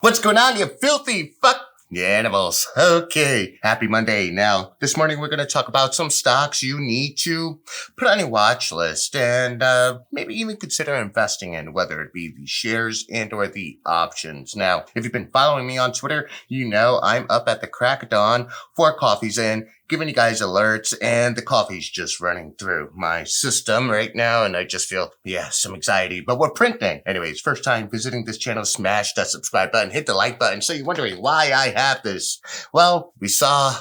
What's going on, you filthy fuck animals? Okay, happy Monday. Now, this morning we're going to talk about some stocks you need to put on your watch list and maybe even consider investing in, whether it be the shares and or the options. Now, if you've been following me on Twitter, you know I'm up at the crack of dawn, 4 coffees in, giving you guys alerts, and the coffee's just running through my system right now, and I just feel, some anxiety, but we're printing. Anyways, first time visiting this channel, smash that subscribe button, hit the like button. So you're wondering why I have this. Well, we saw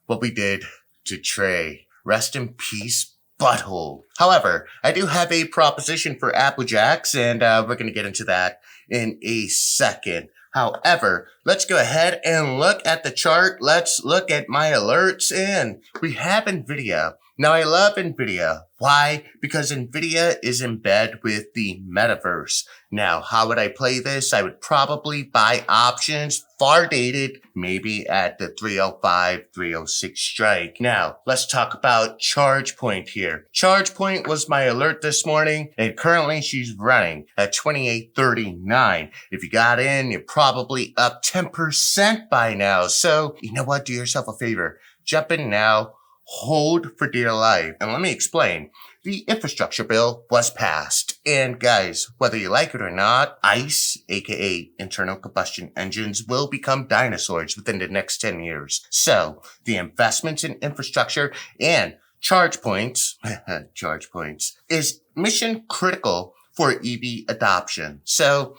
what we did to Trey. Rest in peace, butthole. However, I do have a proposition for Applejacks, and we're going to get into that in a second. However, let's go ahead and look at the chart. Let's look at my alerts, and we have NVIDIA. Now, I love NVIDIA. Why? Because NVIDIA is in bed with the metaverse. Now, how would I play this? I would probably buy options, far dated, maybe at the 305, 306 strike. Now, let's talk about ChargePoint here. ChargePoint was my alert this morning, and currently she's running at 28.39. If you got in, you're probably up 10% by now. So, you know what? Do yourself a favor. Jump in now. Hold for dear life. And let me explain. The infrastructure bill was passed. And guys, whether you like it or not, ICE, aka internal combustion engines, will become dinosaurs within the next 10 years. So the investments in infrastructure and charge points is mission critical for EV adoption. So,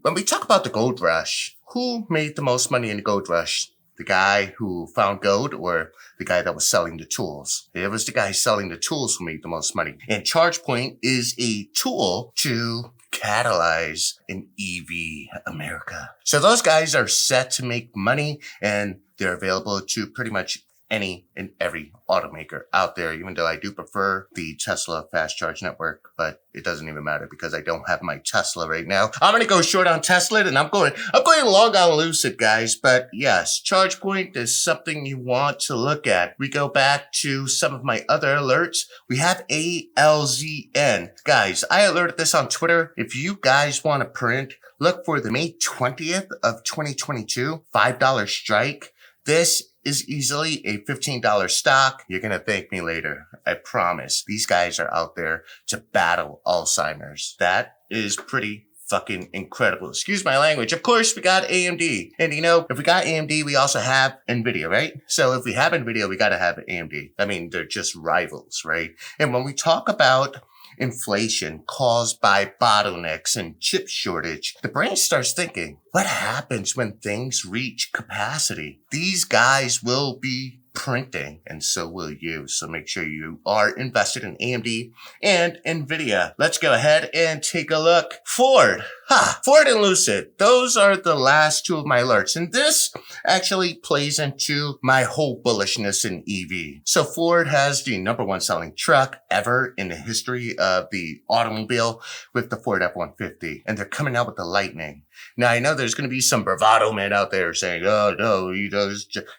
when we talk about the gold rush, who made the most money in the gold rush? The guy who found gold or the guy that was selling the tools? It was the guy selling the tools who made the most money. And ChargePoint is a tool to catalyze an EV America. So those guys are set to make money, and they're available to pretty much any and every automaker out there, even though I do prefer the Tesla fast charge network, but it doesn't even matter because I don't have my Tesla right now. I'm going to go short on Tesla, and I'm going long on Lucid, guys. But yes, ChargePoint is something you want to look at. We go back to some of my other alerts. We have ALZN. Guys, I alerted this on Twitter. If you guys want to print, look for the May 20th of 2022 $5 strike. This is easily a $15 stock. You're going to thank me later. I promise. These guys are out there to battle Alzheimer's. That is pretty fucking incredible. Excuse my language. Of course, we got AMD. And if we got AMD, we also have NVIDIA, right? So if we have NVIDIA, we got to have AMD. I mean, they're just rivals, right? And when we talk about inflation caused by bottlenecks and chip shortage, the brain starts thinking, what happens when things reach capacity? These guys will be printing, and so will you. So make sure you are invested in AMD and NVIDIA. Let's go ahead and take a look. Ford and Lucid. Those are the last two of my alerts. And this actually plays into my whole bullishness in EV. So Ford has the #1 selling truck ever in the history of the automobile with the Ford F-150. And they're coming out with the Lightning. Now, I know there's going to be some bravado men out there saying, oh, no,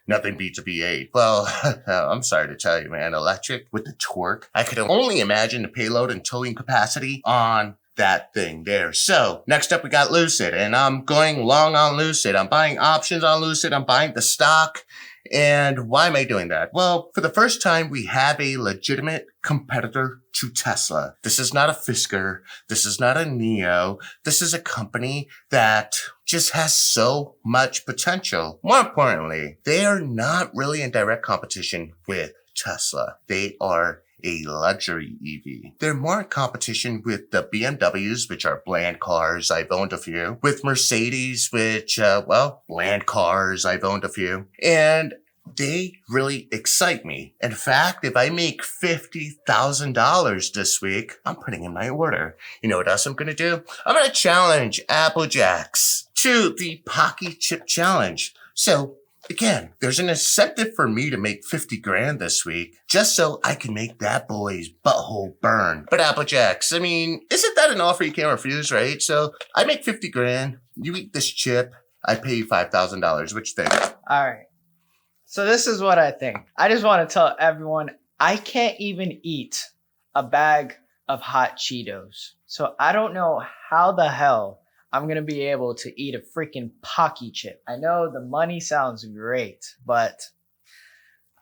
nothing beats a V8. Well, I'm sorry to tell you, man, electric with the torque, I could only imagine the payload and towing capacity on that thing there. So next up, we got Lucid, and I'm going long on Lucid. I'm buying options on Lucid. I'm buying the stock. And why am I doing that? Well, for the first time, we have a legitimate competitor to Tesla. This is not a Fisker. This is not a Neo. This is a company that just has so much potential. More importantly, they are not really in direct competition with Tesla. They are a luxury EV. They're more in competition with the BMWs, which are bland cars. I've owned a few. With Mercedes, which, bland cars. I've owned a few. And they really excite me. In fact, if I make $50,000 this week, I'm putting in my order. You know what else I'm going to do? I'm going to challenge Applejacks to the Pocky Chip Challenge. So again, there's an incentive for me to make 50 grand this week just so I can make that boy's butthole burn. But Applejacks, I mean, isn't that an offer you can't refuse, right? So I make 50 grand. You eat this chip. I pay you $5,000. What you think? All right. So this is what I think. I just want to tell everyone I can't even eat a bag of hot Cheetos. So I don't know how the hell I'm gonna be able to eat a freaking Pocky chip. I know the money sounds great, but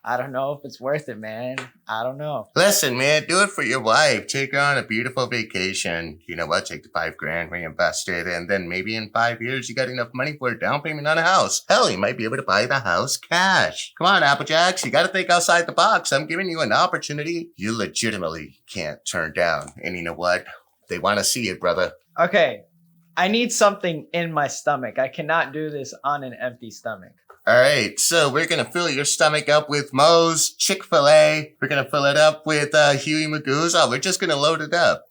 I don't know if it's worth it, man. I don't know. Listen, man, do it for your wife. Take her on a beautiful vacation. You know what? Take the $5,000, reinvest it, and then maybe in 5 years you got enough money for a down payment on a house. Hell, you might be able to buy the house cash. Come on, Applejacks, you got to think outside the box. I'm giving you an opportunity you legitimately can't turn down. And you know what? They want to see it, brother. Okay, I need something in my stomach. I cannot do this on an empty stomach. All right, so we're going to fill your stomach up with Moe's Chick-fil-A. We're going to fill it up with Huey Magoo's. Oh, we're just going to load it up.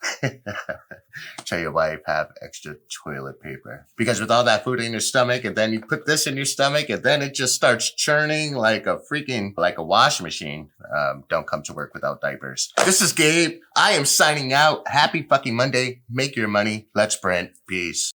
Tell your wife, have extra toilet paper. Because with all that food in your stomach, and then you put this in your stomach, and then it just starts churning like a washing machine. Don't come to work without diapers. This is Gabe. I am signing out. Happy fucking Monday. Make your money. Let's print. Peace.